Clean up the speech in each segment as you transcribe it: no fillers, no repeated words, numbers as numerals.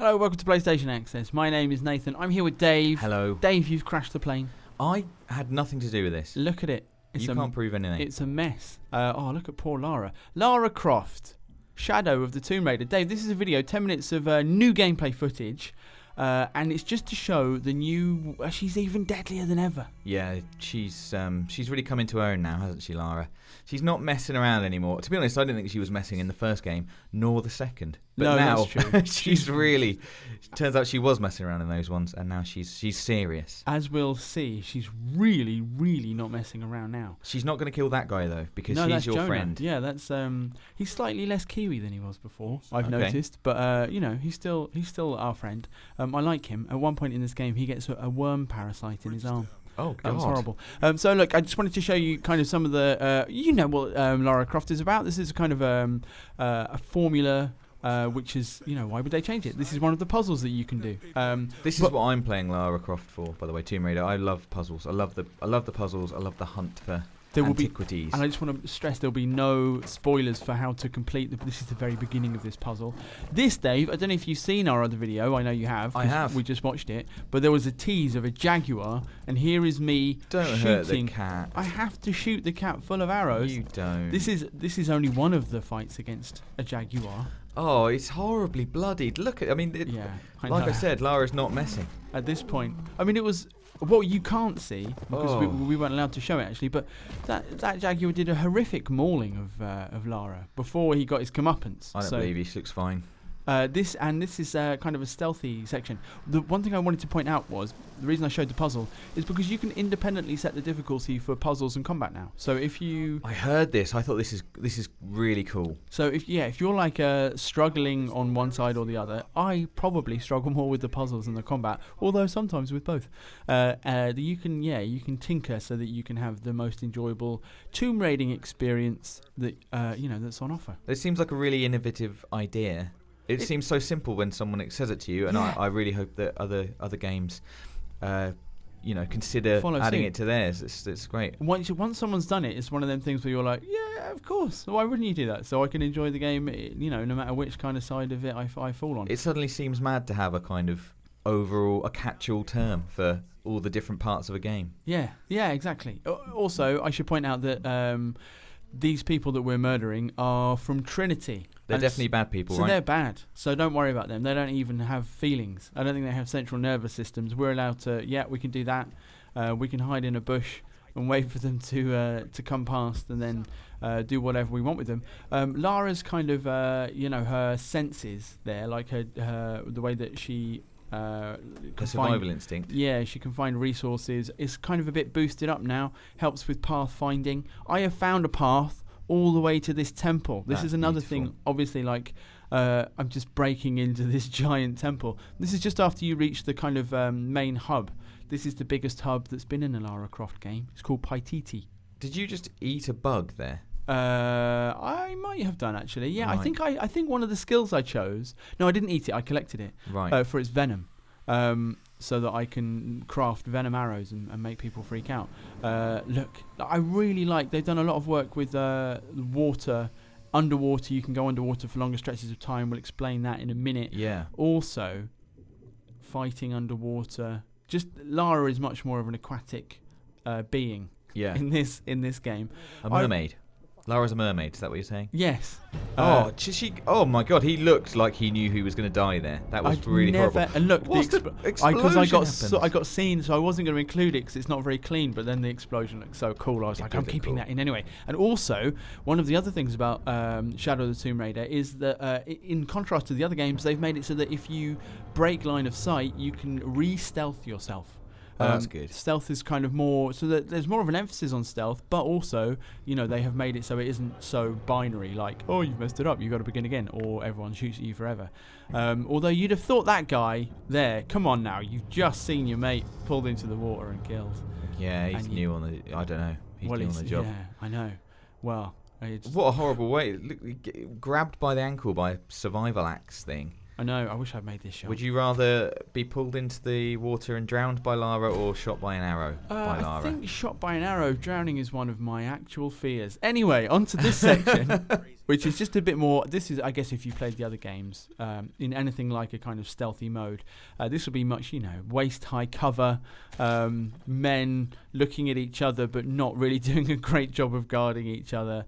Hello, welcome to PlayStation Access. My name is Nathan. I'm here with Dave. Hello. Dave, you've crashed the plane. I had nothing to do with this. Look at it. You can't prove anything. It's a mess. Look at poor Lara. Lara Croft, Shadow of the Tomb Raider. Dave, this is a video, 10 minutes of new gameplay footage. And it's just to show the new... she's even deadlier than ever. Yeah, she's really come into her own now, hasn't she, Lara? She's not messing around anymore. To be honest, I didn't think she was messing in the first game, nor the second. But no, now, that's true. she's really... Turns out she was messing around in those ones, and now she's serious. As we'll see, she's really, really not messing around now. She's not going to kill that guy, though, because that's your Jonah. friend. Yeah, that's... he's slightly less Kiwi than he was before, I've noticed. But, he's still our friend. I like him. At one point in this game, he gets a worm parasite in his arm. Oh, God. That was horrible. So, look, I just wanted to show you kind of some of the... you know what Lara Croft is about. This is kind of a formula... which is, why would they change it? This is one of the puzzles that you can do. This is what I'm playing Lara Croft for, by the way, Tomb Raider. I love puzzles. I love the puzzles. I love the hunt for antiquities. And I just want to stress there'll be no spoilers for how to complete this is the very beginning of this puzzle. This, Dave, I don't know if you've seen our other video. I know you have. I have. We just watched it. But there was a tease of a jaguar, and here is me Don't shooting. hurt the cat. I have to shoot the cat full of arrows. You don't. This is only one of the fights against a jaguar. Oh, it's horribly bloodied. Look at, I said, Lara's not messing. At this point, it was what you can't see because we weren't allowed to show it actually. But that jaguar did a horrific mauling of Lara before he got his comeuppance. I don't believe he looks fine. This is kind of a stealthy section. The one thing I wanted to point out was the reason I showed the puzzle is because you can independently set the difficulty for puzzles and combat now. So if you... I heard this. I thought this is really cool. So if you're like struggling on one side or the other, I probably struggle more with the puzzles than the combat, although sometimes with both. You can tinker so that you can have the most enjoyable tomb raiding experience that that's on offer. It seems like a really innovative idea. It seems so simple when someone says it to you, and I really hope that other games, consider adding it to theirs. It's great. Once someone's done it, it's one of them things where you're like, yeah, of course. Why wouldn't you do that? So I can enjoy the game, no matter which kind of side of it I fall on. It suddenly seems mad to have a kind of a catch-all term for all the different parts of a game. Yeah, exactly. Also, I should point out that these people that we're murdering are from Trinity. They're definitely bad people, right? So they're bad. So don't worry about them. They don't even have feelings. I don't think they have central nervous systems. We're allowed to, we can do that. We can hide in a bush and wait for them to come past and then do whatever we want with them. Lara's kind of, her senses there, like her the way that she... her survival instinct. Yeah, she can find resources. It's kind of a bit boosted up now. Helps with path finding. I have found a path all the way to this temple. This is another thing, obviously, like I'm just breaking into this giant temple. This is just after you reach the kind of main hub. This is the biggest hub that's been in a Lara Croft game. It's called Paititi. Did you just eat a bug there? I might have done actually. Yeah, right. I think one of the skills I chose. No, I didn't eat it. I collected it. Right. For its venom. So that I can craft venom arrows and make people freak out. Look, I really like... They've done a lot of work with water, underwater. You can go underwater for longer stretches of time. We'll explain that in a minute. Yeah. Also, fighting underwater. Just Lara is much more of an aquatic being. Yeah. In this game. A mermaid. Lara's a mermaid, is that what you're saying? Yes. Oh my God, he looked like he knew he was going to die there. That was really horrible. And look, because I got seen, so I wasn't going to include it because it's not very clean. But then the explosion looked so cool. I was like, I'm keeping that in anyway. And also, one of the other things about Shadow of the Tomb Raider is that, in contrast to the other games, they've made it so that if you break line of sight, you can re-stealth yourself. That's good. Stealth is kind of more, so that there's more of an emphasis on stealth, but also, they have made it so it isn't so binary, like, oh, you've messed it up, you've got to begin again, or everyone shoots at you forever. Although you'd have thought that guy there, come on now, you've just seen your mate pulled into the water and killed. Yeah, he's new on the, I don't know, he's new on the job. Yeah, I know. Well, what a horrible way. Look, grabbed by the ankle by a survival axe thing. I know, I wish I'd made this shot. Would you rather be pulled into the water and drowned by Lara or shot by an arrow by Lara? I think shot by an arrow, drowning is one of my actual fears. Anyway, on to this section. which is just a bit more. This is, I guess, if you played the other games in anything like a kind of stealthy mode, this will be much, waist-high cover, men looking at each other but not really doing a great job of guarding each other.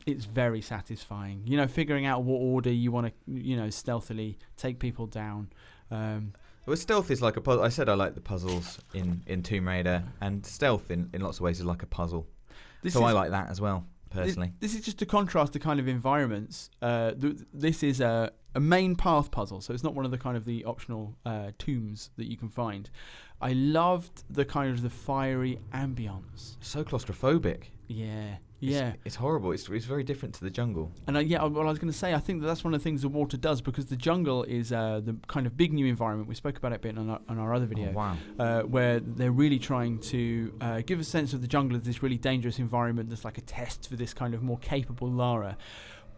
It's very satisfying, figuring out what order you want to, stealthily take people down. Well, stealth is like a puzzle. I said I like the puzzles in Tomb Raider, and stealth in lots of ways is like a puzzle. I like that as well, personally. This is just to contrast the kind of environments. This is a main path puzzle, so it's not one of the kind of the optional tombs that you can find. I loved the kind of the fiery ambience. So claustrophobic. Yeah. It's horrible. It's very different to the jungle. And what I was going to say, I think that's one of the things the water does, because the jungle is the kind of big new environment. We spoke about it a bit on our other video. Oh, wow. Where they're really trying to give a sense of the jungle as this really dangerous environment that's like a test for this kind of more capable Lara.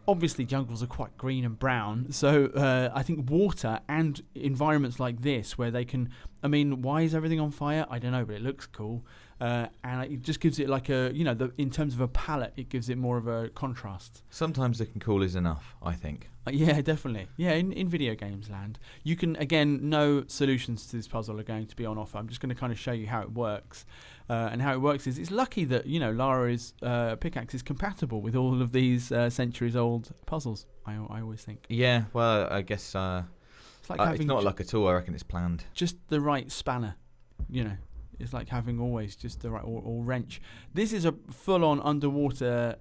Obviously, jungles are quite green and brown, so I think water and environments like this, where they can... I mean, why is everything on fire? I don't know, but it looks cool. And it just gives it like a... in terms of a palette, it gives it more of a contrast. Sometimes looking cool is enough, I think. Yeah, definitely. Yeah, in video games land. You can, again, no solutions to this puzzle are going to be on offer. I'm just going to kind of show you how it works. And how it works is, it's lucky that, Lara's pickaxe is compatible with all of these centuries-old puzzles, I always think. Yeah, well, I guess it's like it's not luck at all. I reckon it's planned. Just the right spanner, It's like having always just the right or wrench. This is a full-on underwater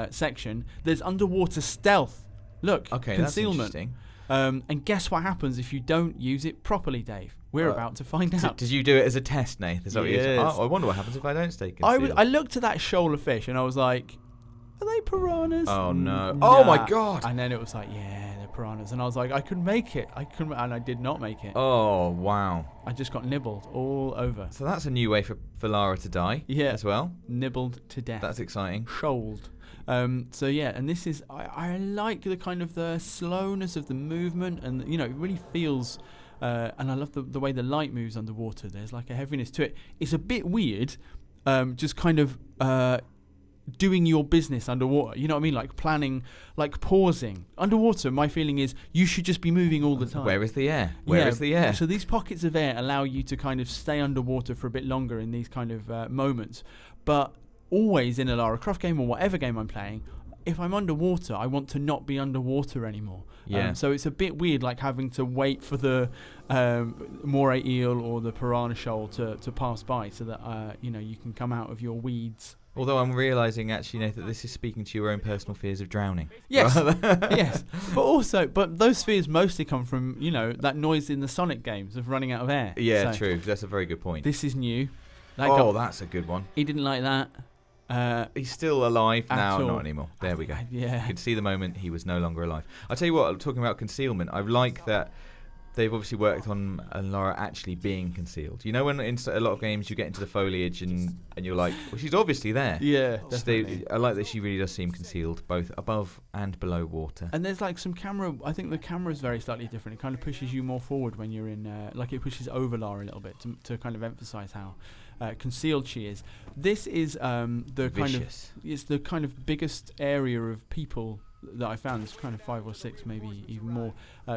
section. There's underwater stealth. Look, okay, concealment. That's interesting. And guess what happens if you don't use it properly, Dave? We're about to find out. Did you do it as a test, Nath? Is that what you said? I wonder what happens if I don't stay concealed. I looked at that shoal of fish and I was like, are they piranhas? Oh, no. Nah. Oh, my God. And then it was like, yeah, they're piranhas. And I was like, I could make it. And I did not make it. Oh, wow. I just got nibbled all over. So that's a new way for Lara to die as well. Nibbled to death. That's exciting. Shoaled. So yeah, and this is I like the kind of the slowness of the movement, and it really feels and I love the way the light moves underwater. There's like a heaviness to it. It's a bit weird, just kind of doing your business underwater. You know what I mean? Like planning, like pausing underwater. My feeling is you should just be moving all the time. Where is the air? Where is the air? So these pockets of air allow you to kind of stay underwater for a bit longer in these kind of moments, but always in a Lara Croft game or whatever game I'm playing, if I'm underwater, I want to not be underwater anymore. Yeah. So it's a bit weird, like having to wait for the moray eel or the piranha shoal to pass by, so that you can come out of your weeds. Although I'm realising, actually, Nathan, that this is speaking to your own personal fears of drowning. Yes, yes. But those fears mostly come from, that noise in the Sonic games of running out of air. Yeah, so true. That's a very good point. This is new. That's a good one. He didn't like that. He's still alive now, all. not anymore. There we go. Yeah. You can see the moment he was no longer alive. I'll tell you what, talking about concealment, I like that they've obviously worked on Lara actually being concealed. You know, when in a lot of games you get into the foliage and you're like, well, she's obviously there. Yeah, definitely. I like that she really does seem concealed, both above and below water. And there's like some camera, I think the camera is very slightly different. It kind of pushes you more forward when you're in, it pushes over Lara a little bit to kind of emphasize how concealed she is. This is it's the kind of biggest area of people that I found. There's kind of 5 or 6, maybe even more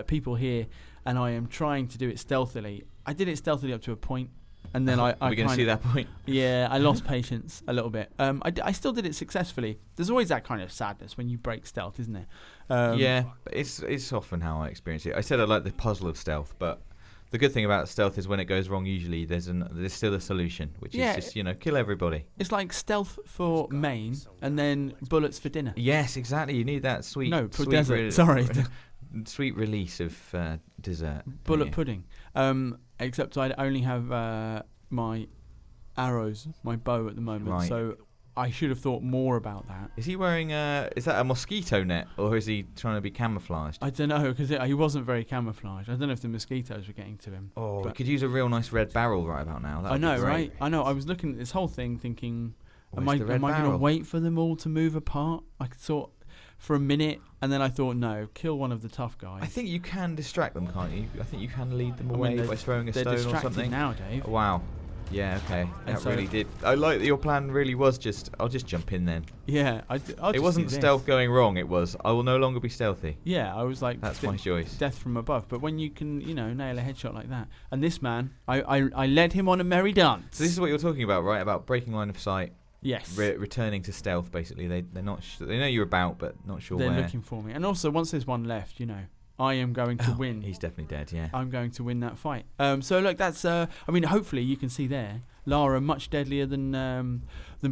people here, and I am trying to do it stealthily. I did it stealthily up to a point, and then Are we going to see that point? Yeah, I lost patience a little bit. I still did it successfully. There's always that kind of sadness when you break stealth, isn't there? Yeah, but it's often how I experience it. I said I like the puzzle of stealth, but the good thing about stealth is when it goes wrong, usually there's still a solution, which is just, kill everybody. It's like stealth for main and then bullets for dinner. Yes, exactly. You need that sweet... No, for dessert. Sorry. Sweet release of dessert. Bullet pudding. Except I only have my arrows, my bow at the moment, right. So I should have thought more about that. Is he wearing is that a mosquito net, or is he trying to be camouflaged? I don't know, because he wasn't very camouflaged. I don't know if the mosquitoes were getting to him. Oh, we could use a real nice red barrel right about now. I know, right? I know. I was looking at this whole thing thinking, am I going to wait for them all to move apart? I thought for a minute, and then I thought, no, kill one of the tough guys. I think you can distract them, can't you? I think you can lead them away by throwing a stone or something. They're distracted now, Dave. Wow. Yeah, okay. And That so- really did. I like that your plan really was just, I'll just jump in then. Yeah, I'll It just wasn't do this. stealth going wrong, it was, I will no longer be stealthy. Yeah, I was like, That's my choice. death from above. But when you can, nail a headshot like that, and this man, I led him on a merry dance. So this is what you're talking about, right? About breaking line of sight, yes, returning to stealth. Basically, they're not. They know you're about, but not sure they're where. looking for me. And also, once there's one left, I am going to win. He's definitely dead. Yeah. I'm going to win that fight. So look, that's. Hopefully you can see there, Lara much deadlier than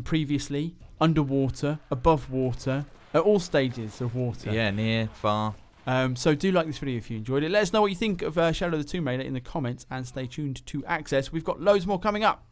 previously. Underwater, above water, at all stages of water. Yeah, near, far. So do like this video if you enjoyed it. Let us know what you think of Shadow of the Tomb Raider in the comments, and stay tuned to Access. We've got loads more coming up.